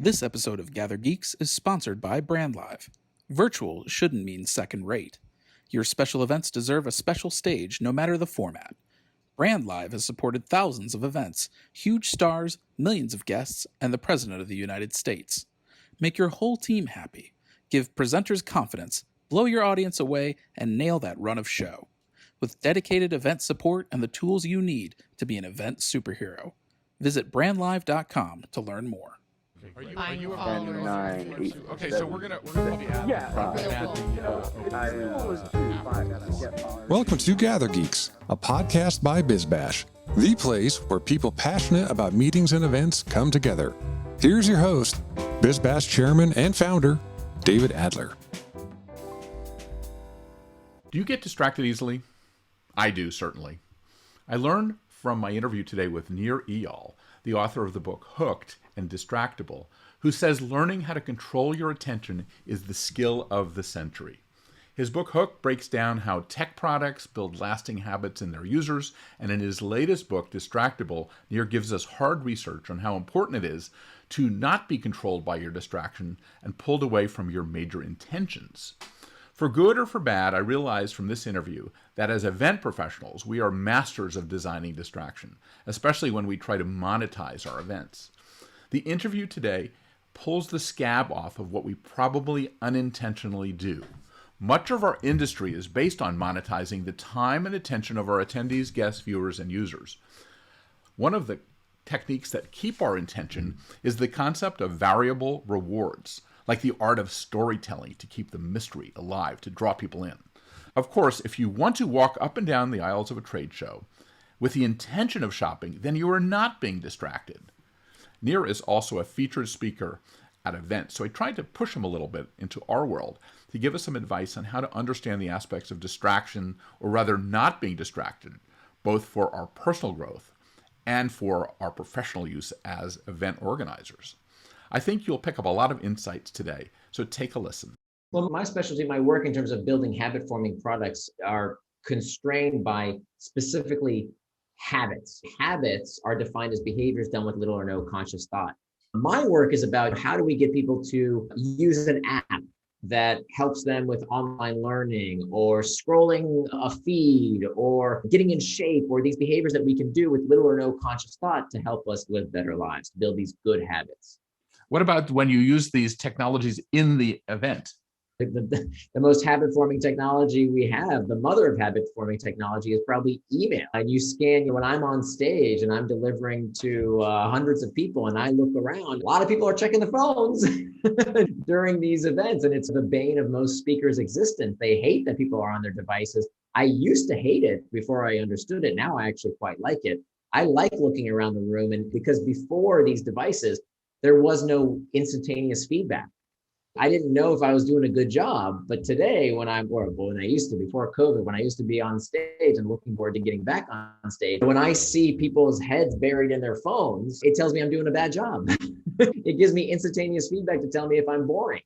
This episode of GatherGeeks is sponsored by BrandLive. Virtual shouldn't mean second rate. Your special events deserve a special stage no matter the format. BrandLive has supported thousands of events, huge stars, millions of guests, and the President of the United States. Make your whole team happy. Give presenters confidence, blow your audience away, and nail that run of show. With dedicated event support and the tools you need to be an event superhero. Visit brandlive.com to learn more. Are you a follower? 9, 8, Okay, so we're gonna probably add. Welcome to GatherGeeks, a podcast by BizBash, the place where people passionate about meetings and events come together. Here's your host, BizBash chairman and founder, David Adler. Do you get distracted easily? I do, certainly. I learned from my interview today with Nir Eyal, the author of the book Hooked and Indistractable, who says learning how to control your attention is the skill of the century. His book Hooked breaks down how tech products build lasting habits in their users, and in his latest book, Indistractable, Nir gives us hard research on how important it is to not be controlled by your distraction and pulled away from your major intentions. For good or for bad, I realized from this interview that as event professionals, we are masters of designing distraction, especially when we try to monetize our events. The interview today pulls the scab off of what we probably unintentionally do. Much of our industry is based on monetizing the time and attention of our attendees, guests, viewers, and users. One of the techniques that keep our attention is the concept of variable rewards, like the art of storytelling to keep the mystery alive, to draw people in. Of course, if you want to walk up and down the aisles of a trade show with the intention of shopping, then you are not being distracted. Nir is also a featured speaker at events, so I tried to push him a little bit into our world to give us some advice on how to understand the aspects of distraction, or rather not being distracted, both for our personal growth and for our professional use as event organizers. I think you'll pick up a lot of insights today, so take a listen. Well, my specialty, my work in terms of building habit-forming products are constrained by specifically habits. Habits are defined as behaviors done with little or no conscious thought. My work is about how do we get people to use an app that helps them with online learning or scrolling a feed or getting in shape, or these behaviors that we can do with little or no conscious thought to help us live better lives, to build these good habits. What about when you use these technologies in the event? The most habit-forming technology we have, the mother of habit-forming technology, is probably email. And you scan, when I'm on stage and I'm delivering to hundreds of people and I look around, a lot of people are checking the phones during these events. And it's the bane of most speakers' existence. They hate that people are on their devices. I used to hate it before I understood it. Now I actually quite like it. I like looking around the room, and because before these devices, there was no instantaneous feedback. I didn't know if I was doing a good job, but today when I used to, before COVID, when I used to be on stage and looking forward to getting back on stage, when I see people's heads buried in their phones, it tells me I'm doing a bad job. It gives me instantaneous feedback to tell me if I'm boring.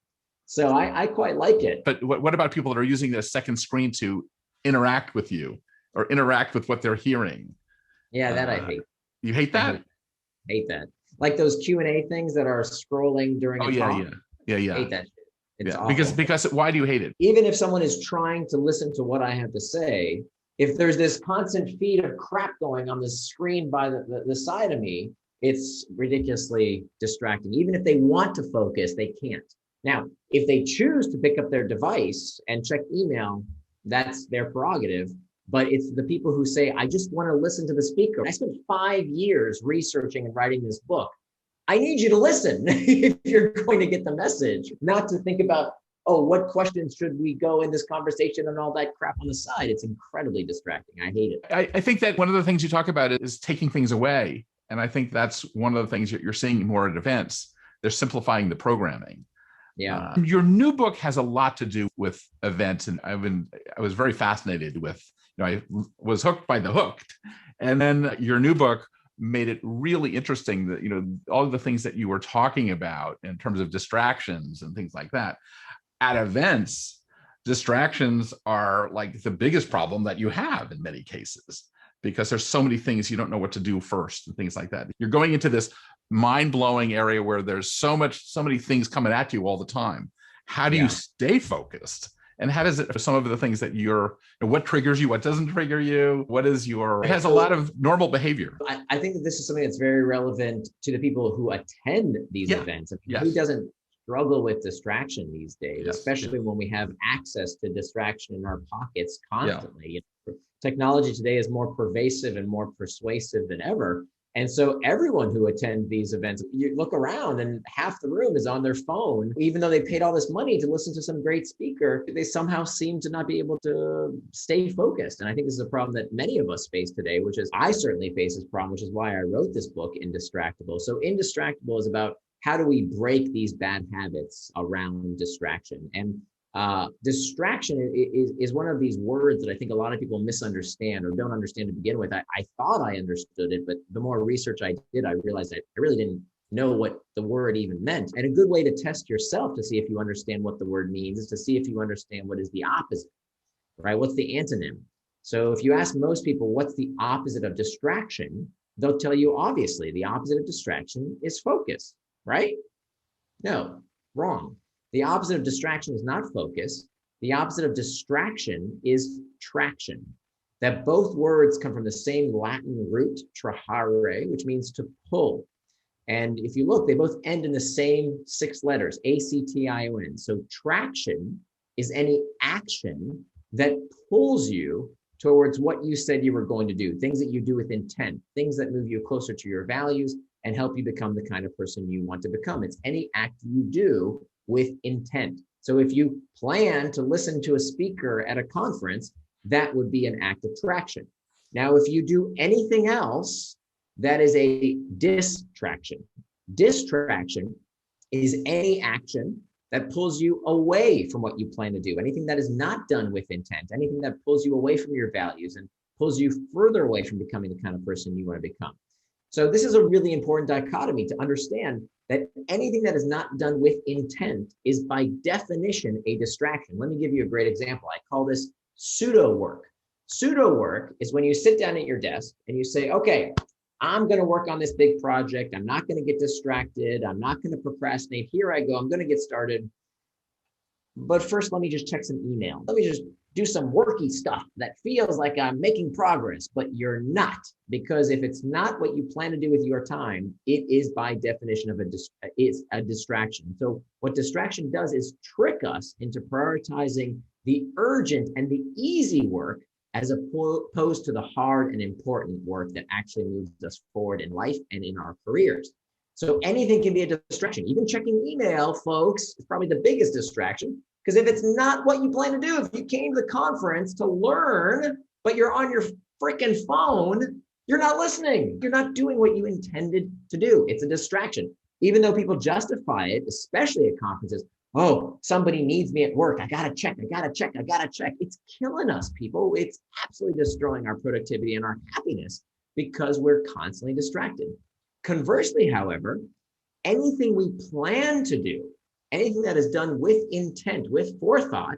So I quite like it. But what about people that are using a second screen to interact with you or interact with what they're hearing? Yeah, that I hate. You hate that? I hate that. Like those Q&A things that are scrolling during a talk. Yeah. I hate that shit. It's awful. Because why do you hate it? Even if someone is trying to listen to what I have to say, if there's this constant feed of crap going on the screen by the side of me, it's ridiculously distracting. Even if they want to focus, they can't. Now, if they choose to pick up their device and check email, that's their prerogative. But it's the people who say, I just want to listen to the speaker. I spent 5 years researching and writing this book. I need you to listen if you're going to get the message, not to think about, what questions should we go in this conversation and all that crap on the side. It's incredibly distracting. I hate it. I think that one of the things you talk about is taking things away. And I think that's one of the things that you're seeing more at events. They're simplifying the programming. Yeah. Your new book has a lot to do with events. And I was very fascinated with, I was hooked by the Hooked. And then your new book made it really interesting that, all of the things that you were talking about in terms of distractions and things like that. At events, distractions are like the biggest problem that you have in many cases. because there's so many things you don't know what to do first and things like that. You're going into this mind-blowing area where there's so many things coming at you all the time. How do you stay focused? And how does it, some of the things that what triggers you, what doesn't trigger you, it has a lot of normal behavior. I think that this is something that's very relevant to the people who attend these events. I mean, who doesn't struggle with distraction these days, especially when we have access to distraction in our pockets constantly. Technology today is more pervasive and more persuasive than ever. And so everyone who attends these events, you look around and half the room is on their phone. Even though they paid all this money to listen to some great speaker, they somehow seem to not be able to stay focused. And I think this is a problem that many of us face today, which is, I certainly face this problem, which is why I wrote this book, Indistractable. So Indistractable is about how do we break these bad habits around distraction. And distraction is one of these words that I think a lot of people misunderstand or don't understand to begin with. I thought I understood it, but the more research I did, I realized I really didn't know what the word even meant. And a good way to test yourself to see if you understand what the word means is to see if you understand what is the opposite, right? What's the antonym? So if you ask most people, what's the opposite of distraction? They'll tell you, obviously, the opposite of distraction is focus, right? No, wrong. The opposite of distraction is not focus. The opposite of distraction is traction. That both words come from the same Latin root, trahare, which means to pull. And if you look, they both end in the same 6 letters, A-C-T-I-O-N. So traction is any action that pulls you towards what you said you were going to do, things that you do with intent, things that move you closer to your values and help you become the kind of person you want to become. It's any act you do with intent. So if you plan to listen to a speaker at a conference, that would be an act of traction. Now, if you do anything else, that is a distraction. Distraction is any action that pulls you away from what you plan to do. Anything that is not done with intent, anything that pulls you away from your values and pulls you further away from becoming the kind of person you want to become. So this is a really important dichotomy to understand, that anything that is not done with intent is by definition a distraction. Let me give you a great example. I call this pseudo work. Pseudo work is when you sit down at your desk and you say, okay, I'm going to work on this big project. I'm not going to get distracted. I'm not going to procrastinate. Here I go. I'm going to get started. But first, let me just check some email. Let me just do some worky stuff that feels like I'm making progress, but you're not. Because if it's not what you plan to do with your time, it is by definition of a distraction. So what distraction does is trick us into prioritizing the urgent and the easy work as opposed to the hard and important work that actually moves us forward in life and in our careers. So anything can be a distraction. Even checking email, folks, is probably the biggest distraction. Because if it's not what you plan to do, if you came to the conference to learn, but you're on your freaking phone, you're not listening. You're not doing what you intended to do. It's a distraction. Even though people justify it, especially at conferences, oh, somebody needs me at work. I got to check. It's killing us, people. It's absolutely destroying our productivity and our happiness because we're constantly distracted. Conversely, however, anything we plan to do, anything that is done with intent, with forethought,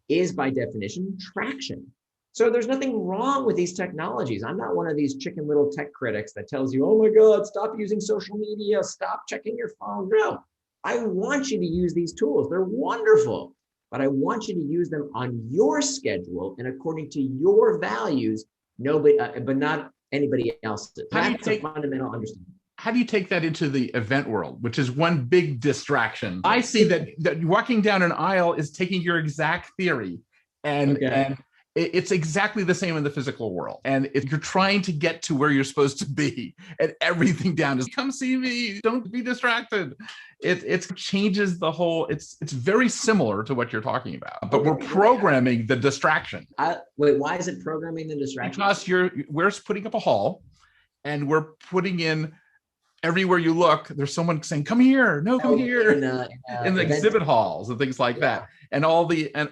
is by definition traction. So there's nothing wrong with these technologies. I'm not one of these chicken little tech critics that tells you, oh my God, stop using social media, stop checking your phone. No, I want you to use these tools. They're wonderful, but I want you to use them on your schedule and according to your values, but not anybody else's. That's a fundamental understanding. How do you take that into the event world, which is one big distraction? I see that walking down an aisle is taking your exact theory and it's exactly the same in the physical world. And if you're trying to get to where you're supposed to be and everything down is come see me, don't be distracted. It changes the whole, it's very similar to what you're talking about, but we're programming the distraction. Wait, why is it programming the distraction? Because we're putting up a hall and we're putting in everywhere you look, there's someone saying, come here, no, come here, in the exhibit halls and things like that. And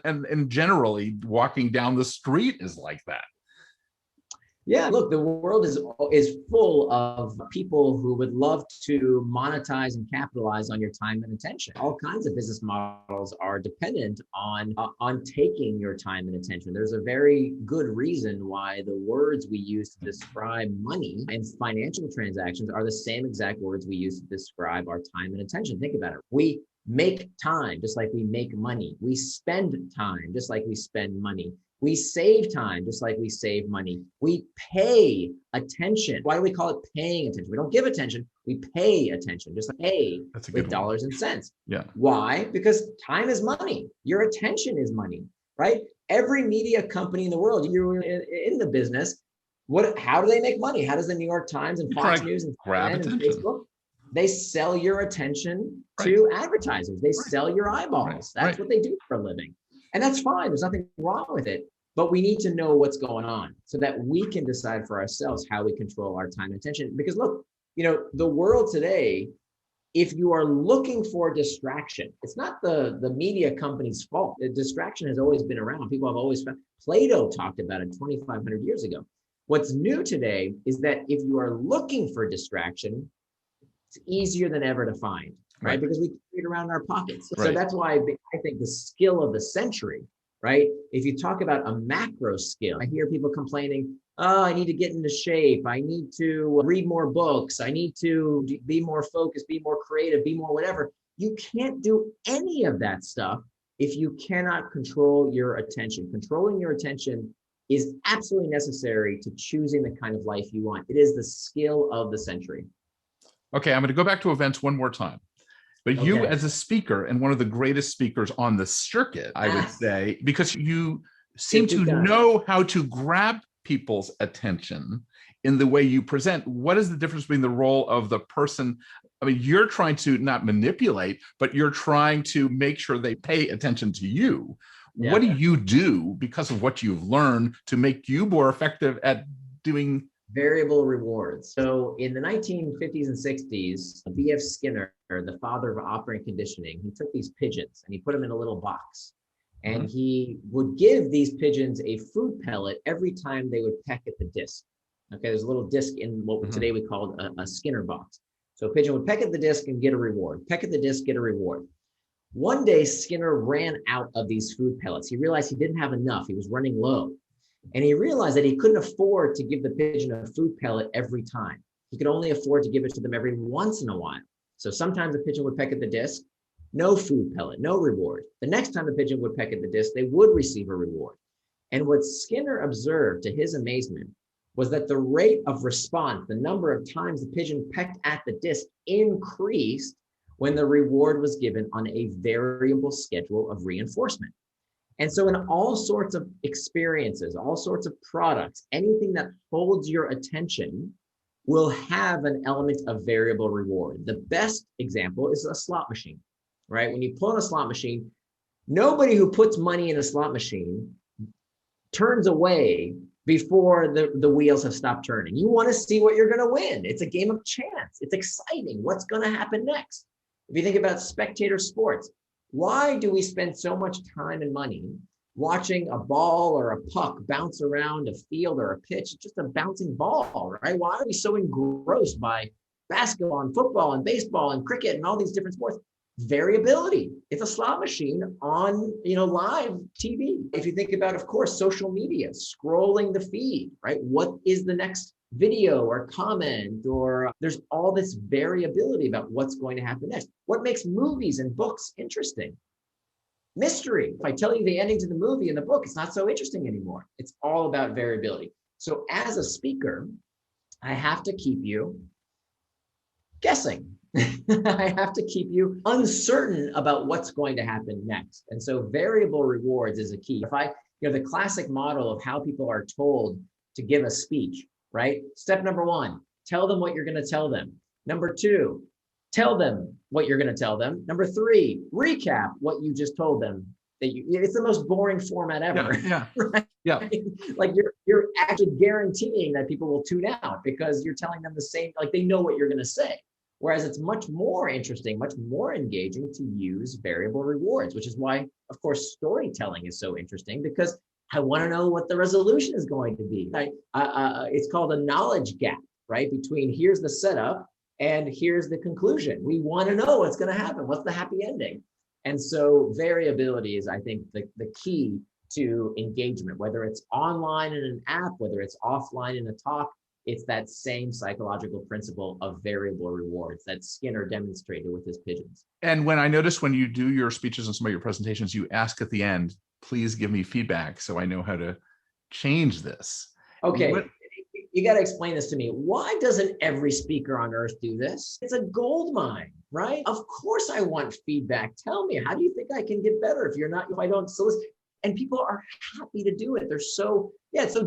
and generally walking down the street is like that. Yeah, look, the world is full of people who would love to monetize and capitalize on your time and attention. All kinds of business models are dependent on taking your time and attention. There's a very good reason why the words we use to describe money and financial transactions are the same exact words we use to describe our time and attention. Think about it. We make time just like we make money. We spend time just like we spend money. We save time just like we save money. We pay attention. Why do we call it paying attention? We don't give attention. We pay attention, just like pay with dollars and cents. Yeah. Why? Because time is money. Your attention is money, right? Every media company in the world, you're in the business. How do they make money? How does the New York Times and Fox News and CNN and Facebook? They sell your attention to advertisers. They sell your eyeballs. That's what they do for a living. And that's fine. There's nothing wrong with it. But we need to know what's going on so that we can decide for ourselves how we control our time and attention. Because look, the world today, if you are looking for distraction, it's not the media company's fault. The distraction has always been around. People have always found. Plato talked about it 2,500 years ago. What's new today is that if you are looking for distraction, it's easier than ever to find. Right? Because we carry it around in our pockets. So that's why I think the skill of the century, right? If you talk about a macro skill, I hear people complaining, oh, I need to get into shape. I need to read more books. I need to be more focused, be more creative, be more whatever. You can't do any of that stuff if you cannot control your attention. Controlling your attention is absolutely necessary to choosing the kind of life you want. It is the skill of the century. Okay, I'm going to go back to events one more time. But you as a speaker, and one of the greatest speakers on the circuit, I would say, because you seem to know how to grab people's attention in the way you present. What is the difference between the role of the person? I mean, you're trying to not manipulate, but you're trying to make sure they pay attention to you. Yeah. What do you do because of what you've learned to make you more effective at doing variable rewards? So in the 1950s and 60s, B.F. Skinner, the father of operant conditioning, he took these pigeons and he put them in a little box. And he would give these pigeons a food pellet every time they would peck at the disc. Okay, there's a little disc in what today we call a Skinner box. So a pigeon would peck at the disc and get a reward. Peck at the disc, get a reward. One day, Skinner ran out of these food pellets. He realized he didn't have enough. He was running low. And he realized that he couldn't afford to give the pigeon a food pellet every time. He could only afford to give it to them every once in a while. So sometimes the pigeon would peck at the disc, no food pellet, no reward. The next time the pigeon would peck at the disc, they would receive a reward. And what Skinner observed, to his amazement, was that the rate of response, the number of times the pigeon pecked at the disc, increased when the reward was given on a variable schedule of reinforcement. And so in all sorts of experiences, all sorts of products, anything that holds your attention will have an element of variable reward. The best example is a slot machine, right? When you pull in a slot machine, nobody who puts money in a slot machine turns away before the wheels have stopped turning. You want to see what you're going to win. It's a game of chance. It's exciting. What's going to happen next? If you think about spectator sports, why do we spend so much time and money watching a ball or a puck bounce around a field or a pitch? It's just a bouncing ball, right? Why are we so engrossed by basketball and football and baseball and cricket and all these different sports? Variability. It's a slot machine on, live TV. If you think about, of course, social media, scrolling the feed, right? What is the next video or comment, or there's all this variability about what's going to happen next. What makes movies and books interesting? Mystery. If I tell you the ending to the movie and the book, it's not so interesting anymore. It's all about variability. So as a speaker, I have to keep you guessing. I have to keep you uncertain about what's going to happen next. And so variable rewards is a key. If the classic model of how people are told to give a speech, right? Step number 1, tell them what you're going to tell them. Number 2, tell them what you're going to tell them. Number 3, recap what you just told them. It's the most boring format ever. Yeah. Right? Yeah. Like you're actually guaranteeing that people will tune out because you're telling them the same, like they know what you're going to say. Whereas it's much more interesting, much more engaging to use variable rewards, which is why, of course, storytelling is so interesting, because I want to know what the resolution is going to be. It's called a knowledge gap, right? Between here's the setup and here's the conclusion. We want to know what's going to happen. What's the happy ending? And so variability is, I think, the key to engagement, whether it's online in an app, whether it's offline in a talk. It's that same psychological principle of variable rewards that Skinner demonstrated with his pigeons. And when I notice when you do your speeches and some of your presentations, you ask at the end, please give me feedback so I know how to change this. Okay, you got to explain this to me. Why doesn't every speaker on earth do this? It's a gold mine, right? Of course I want feedback. Tell me, how do you think I can get better if I don't solicit? And people are happy to do it. It's so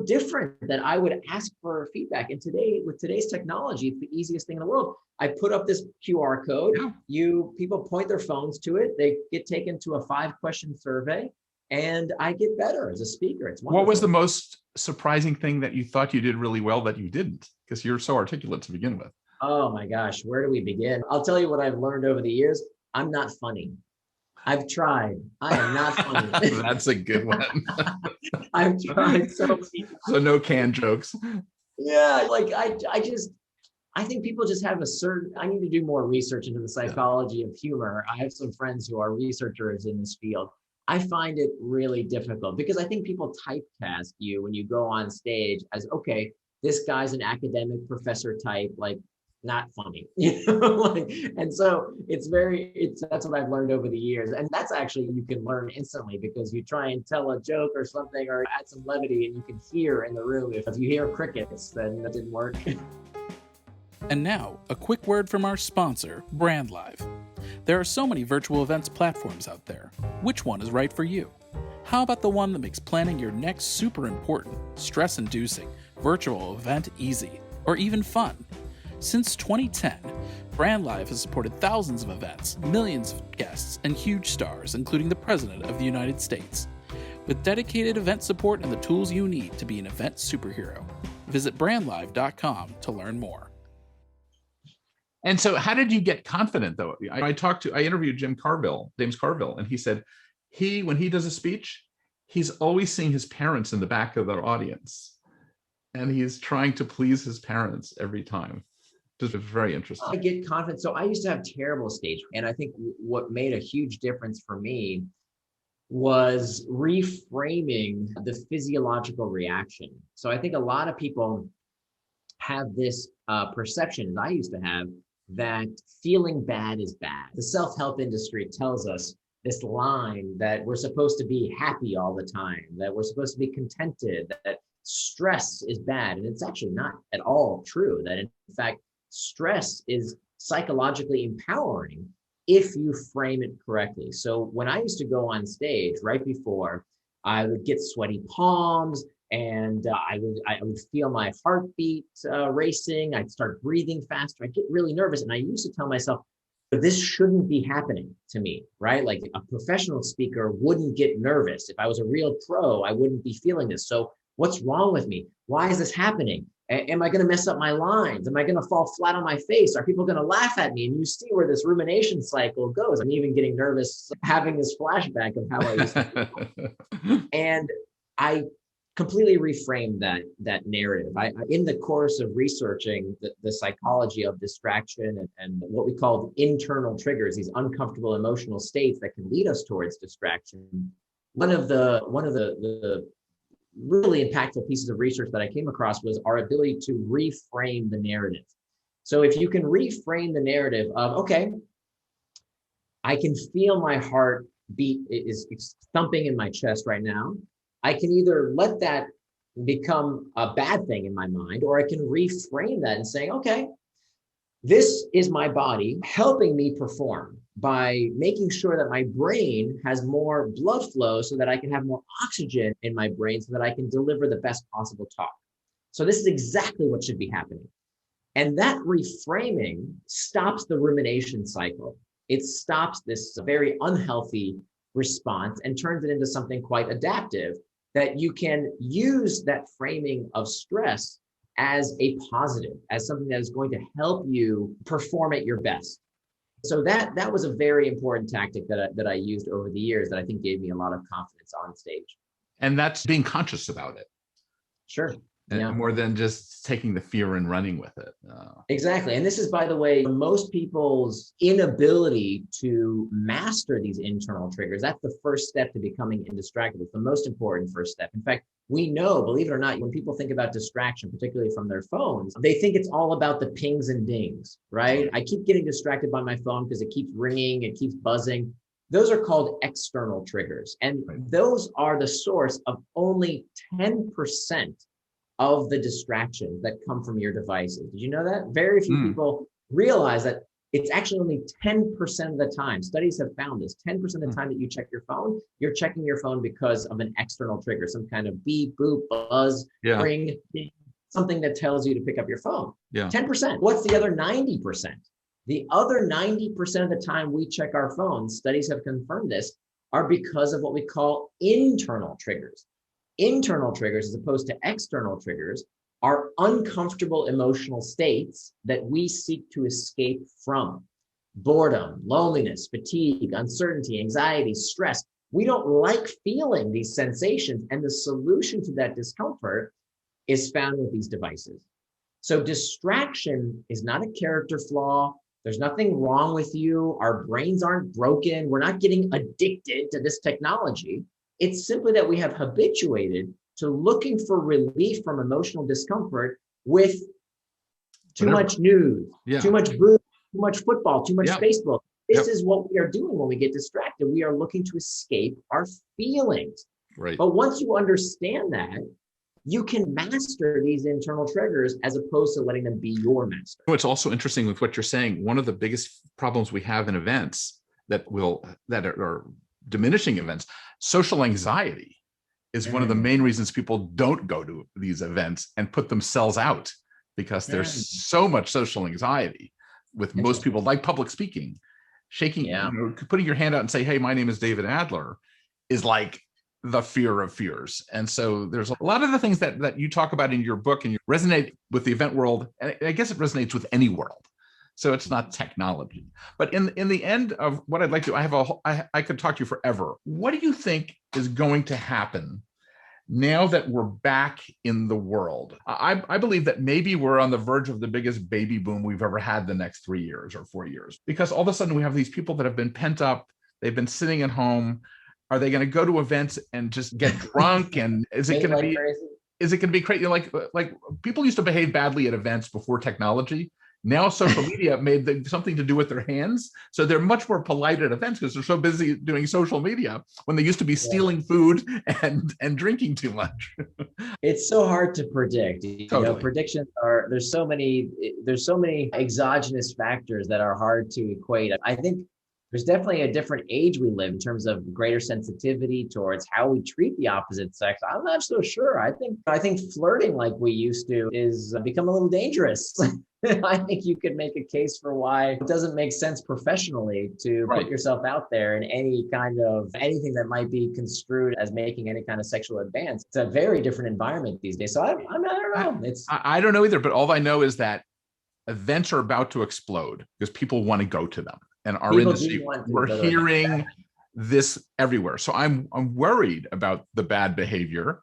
different that I would ask for feedback. And today, with today's technology, it's the easiest thing in the world. I put up this QR code. People point their phones to it. They get taken to a 5-question survey, and I get better as a speaker. It's wonderful. What was the most surprising thing that you thought you did really well that you didn't? Because you're so articulate to begin with. Oh my gosh, where do we begin? I'll tell you what I've learned over the years. I'm not funny. I've tried. I am not funny. That's a good one. I've tried so many. So no canned jokes. Yeah, like I think people just have I need to do more research into the psychology of humor. I have some friends who are researchers in this field. I find it really difficult because I think people typecast you when you go on stage as, okay, this guy's an academic professor type, like, not funny, and so that's what I've learned over the years. And that's actually, you can learn instantly because you try and tell a joke or something or add some levity and you can hear in the room. If you hear crickets, then that didn't work. And now, a quick word from our sponsor, BrandLive. There are so many virtual events platforms out there. Which one is right for you? How about the one that makes planning your next super important, stress-inducing virtual event easy, or even fun? Since 2010, BrandLive has supported thousands of events, millions of guests, and huge stars, including the President of the United States. With dedicated event support and the tools you need to be an event superhero, visit brandlive.com to learn more. And so how did you get confident, though? I interviewed James Carville, and he said when he does a speech, he's always seeing his parents in the back of their audience, and he's trying to please his parents every time. Just very interesting. I get confident. So I used to have terrible stage, and I think what made a huge difference for me was reframing the physiological reaction. So I think a lot of people have this perception, as I used to have, that feeling bad is bad. The self-help industry tells us this line that we're supposed to be happy all the time, that we're supposed to be contented, that stress is bad. And it's actually not at all true. That in fact, stress is psychologically empowering if you frame it correctly. So when I used to go on stage right before, I would get sweaty palms and I would feel my heartbeat racing. I'd start breathing faster. I'd get really nervous. And I used to tell myself, this shouldn't be happening to me, right? Like a professional speaker wouldn't get nervous. If I was a real pro, I wouldn't be feeling this. So what's wrong with me? Why is this happening? Am I going to mess up my lines? Am I going to fall flat on my face? Are people going to laugh at me? And you see where this rumination cycle goes. I'm even getting nervous having this flashback of how I used to. And I completely reframed that narrative. In the course of researching the psychology of distraction and what we call internal triggers, these uncomfortable emotional states that can lead us towards distraction, one of the really impactful pieces of research that I came across was our ability to reframe the narrative. So if you can reframe the narrative of, okay, I can feel my heart beat is thumping in my chest right now. I can either let that become a bad thing in my mind, or I can reframe that and saying, okay, this is my body helping me perform by making sure that my brain has more blood flow so that I can have more oxygen in my brain so that I can deliver the best possible talk. So this is exactly what should be happening. And that reframing stops the rumination cycle. It stops this very unhealthy response and turns it into something quite adaptive, that you can use that framing of stress as a positive, as something that is going to help you perform at your best. So that was a very important tactic that I used over the years that I think gave me a lot of confidence on stage. And that's being conscious about it. Sure. And Yeah. more than just taking the fear and running with it. Exactly. And this is, by the way, most people's inability to master these internal triggers. That's the first step to becoming indistractable. It's the most important first step. In fact, we know, believe it or not, when people think about distraction, particularly from their phones, they think it's all about the pings and dings, right? I keep getting distracted by my phone because it keeps ringing, it keeps buzzing. Those are called external triggers. And those are the source of only 10% of the distractions that come from your devices. Did you know that? Very few people realize that it's actually only 10% of the time. Studies have found this. 10% of the time that you check your phone, you're checking your phone because of an external trigger, some kind of beep, boop, buzz, ring, ding, something that tells you to pick up your phone. 10%. What's the other 90%? The other 90% of the time we check our phones, studies have confirmed this, are because of what we call internal triggers. Internal triggers, as opposed to external triggers, are uncomfortable emotional states that we seek to escape from. Boredom, loneliness, fatigue, uncertainty, anxiety, stress. We don't like feeling these sensations, and the solution to that discomfort is found with these devices. So distraction is not a character flaw. There's nothing wrong with you. Our brains aren't broken. We're not getting addicted to this technology. It's simply that we have habituated to looking for relief from emotional discomfort with too much news, too much booze, too much football, too much Facebook. This is what we are doing when we get distracted. We are looking to escape our feelings. Right. But once you understand that, you can master these internal triggers as opposed to letting them be your master. What's also interesting with what you're saying, one of the biggest problems we have in events that are diminishing events, social anxiety is one of the main reasons people don't go to these events and put themselves out, because there's so much social anxiety with most people, like public speaking. Shaking, putting your hand out and say, hey, my name is David Adler, is like the fear of fears. And so there's a lot of the things that you talk about in your book and you resonate with the event world. And I guess it resonates with any world. So it's not technology. But in the end of what I'd like to, I could talk to you forever. What do you think is going to happen now that we're back in the world? I believe that maybe we're on the verge of the biggest baby boom we've ever had the next 3 years or 4 years, because all of a sudden we have these people that have been pent up. They've been sitting at home. Are they going to go to events and just get drunk? And is it going to be crazy? Is it going to be crazy? Like people used to behave badly at events before technology. Now social media made something to do with their hands. So they're much more polite at events because they're so busy doing social media, when they used to be stealing food and drinking too much. It's so hard to predict. Totally. You know, predictions are, there's so many exogenous factors that are hard to equate. I think there's definitely a different age we live in terms of greater sensitivity towards how we treat the opposite sex. I'm not so sure. I think flirting like we used to is become a little dangerous. I think you could make a case for why it doesn't make sense professionally to put yourself out there in any kind of anything that might be construed as making any kind of sexual advance. It's a very different environment these days. So I don't know. I don't know either, but all I know is that events are about to explode because people want to go to them. And our industry, we're hearing this everywhere. So I'm worried about the bad behavior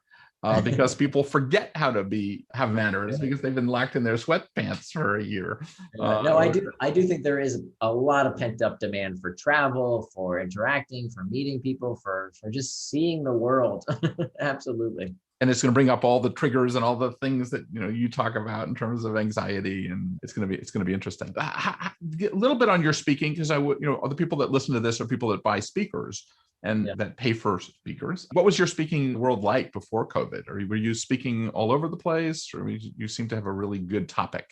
because people forget how to have manners because they've been locked in their sweatpants for a year. No, I do think there is a lot of pent up demand for travel, for interacting, for meeting people, for just seeing the world. Absolutely. And it's going to bring up all the triggers and all the things that you talk about in terms of anxiety, and it's going to be interesting. A little bit on your speaking, because the people that listen to this are people that buy speakers and that pay for speakers. What was your speaking world like before COVID? Or were you speaking all over the place, or you seem to have a really good topic?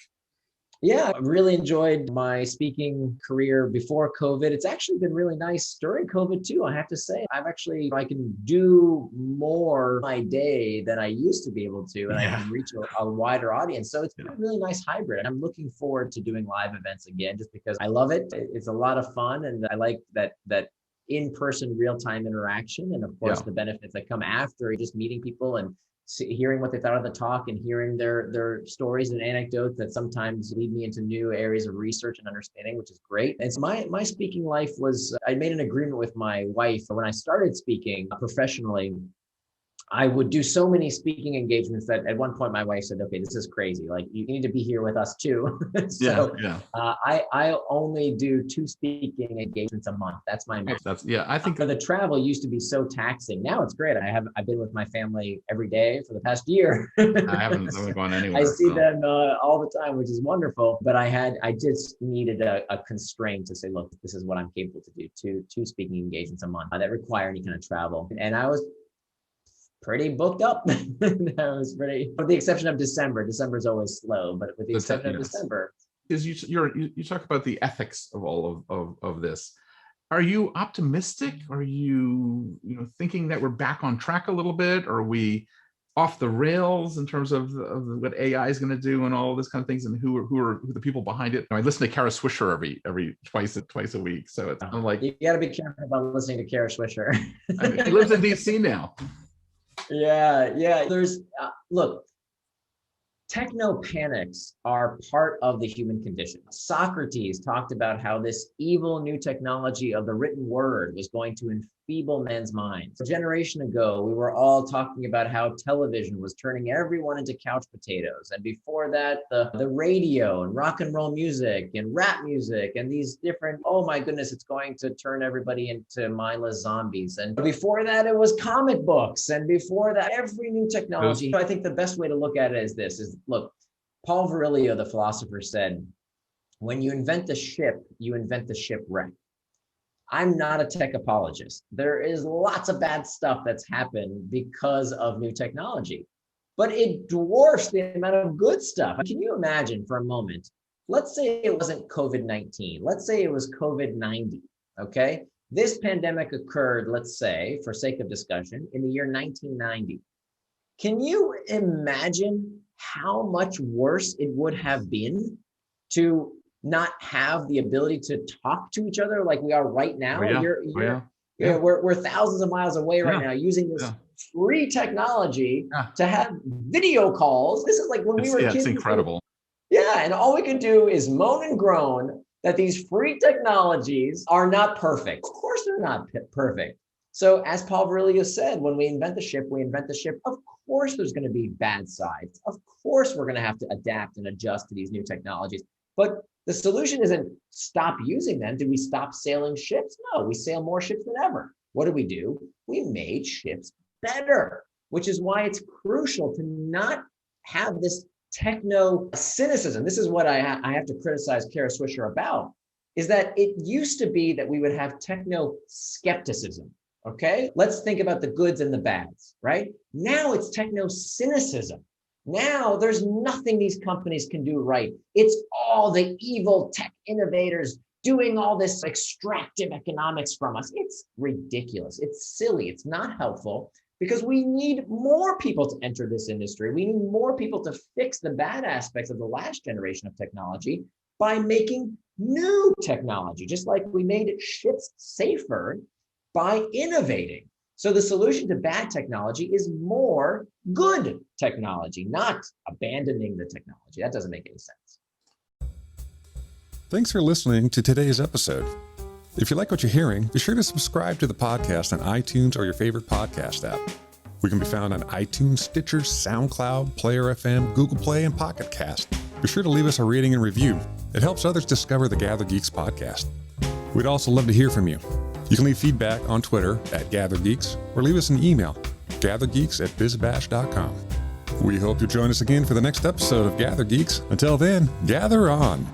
Yeah, I really enjoyed my speaking career before COVID. It's actually been really nice during COVID too, I have to say. I can do more my day than I used to be able to, and I can reach a wider audience. So it's been a really nice hybrid. I'm looking forward to doing live events again, just because I love it. It's a lot of fun, and I like that in-person real-time interaction, and of course the benefits that come after just meeting people and hearing what they thought of the talk and hearing their stories and anecdotes that sometimes lead me into new areas of research and understanding, which is great. And so my speaking life was, I made an agreement with my wife when I started speaking professionally. I would do so many speaking engagements that at one point my wife said, okay, this is crazy. Like you need to be here with us too. I only do 2 speaking engagements a month. That's my max. I think the travel used to be so taxing. Now it's great. I've been with my family every day for the past year. I haven't gone anywhere. I see them all the time, which is wonderful. But I just needed a constraint to say, look, this is what I'm capable to do. Two speaking engagements a month that require any kind of travel. And I was pretty booked up. That was pretty, with the exception of December. December is always slow, but with the exception of December. Is you talk about the ethics of all of this. Are you optimistic? Are you thinking that we're back on track a little bit? Or are we off the rails in terms of what AI is going to do and all this kind of things, and who are the people behind it? I listen to Kara Swisher every twice a week, so it's I'm like, you got to be careful about listening to Kara Swisher. He lives in DC now. Yeah. There's look, techno panics are part of the human condition. Socrates talked about how this evil new technology of the written word was going to enfeeble men's minds. A generation ago, we were all talking about how television was turning everyone into couch potatoes. And before that, the radio and rock and roll music and rap music and these different, oh my goodness, it's going to turn everybody into mindless zombies. And before that, it was comic books. And before that, every new technology. I think the best way to look at it is this, look, Paul Virilio, the philosopher, said, when you invent the ship, you invent the shipwreck. I'm not a tech apologist. There is lots of bad stuff that's happened because of new technology, but it dwarfs the amount of good stuff. Can you imagine for a moment, let's say it wasn't COVID-19, let's say it was COVID-90, okay? This pandemic occurred, let's say, for sake of discussion, in the year 1990. Can you imagine how much worse it would have been to not have the ability to talk to each other like we are right now? We're thousands of miles away right now using this free technology to have video calls. This is like when we were kids. It's incredible. Yeah, and all we can do is moan and groan that these free technologies are not perfect. Of course they're not perfect. So as Paul Virilio said, when we invent the ship, we invent the ship. Of course there's going to be bad sides. Of course we're going to have to adapt and adjust to these new technologies. But the solution isn't stop using them. Do we stop sailing ships? No, we sail more ships than ever. What do? We made ships better, which is why it's crucial to not have this techno cynicism. This is what I have to criticize Kara Swisher about, is that it used to be that we would have techno skepticism. Okay, let's think about the goods and the bads, right? Now it's techno cynicism. Now there's nothing these companies can do right. It's all the evil tech innovators doing all this extractive economics from us. It's ridiculous. It's silly. It's not helpful, because we need more people to enter this industry. We need more people to fix the bad aspects of the last generation of technology by making new technology, just like we made ships safer by innovating. So the solution to bad technology is more good technology, not abandoning the technology. That doesn't make any sense. Thanks for listening to today's episode. If you like what you're hearing, be sure to subscribe to the podcast on iTunes or your favorite podcast app. We can be found on iTunes, Stitcher, SoundCloud, Player FM, Google Play, and Pocket Cast. Be sure to leave us a rating and review. It helps others discover the GatherGeeks podcast. We'd also love to hear from you. You can leave feedback on Twitter at GatherGeeks or leave us an email, gathergeeks@bizbash.com. We hope you'll join us again for the next episode of GatherGeeks. Until then, gather on.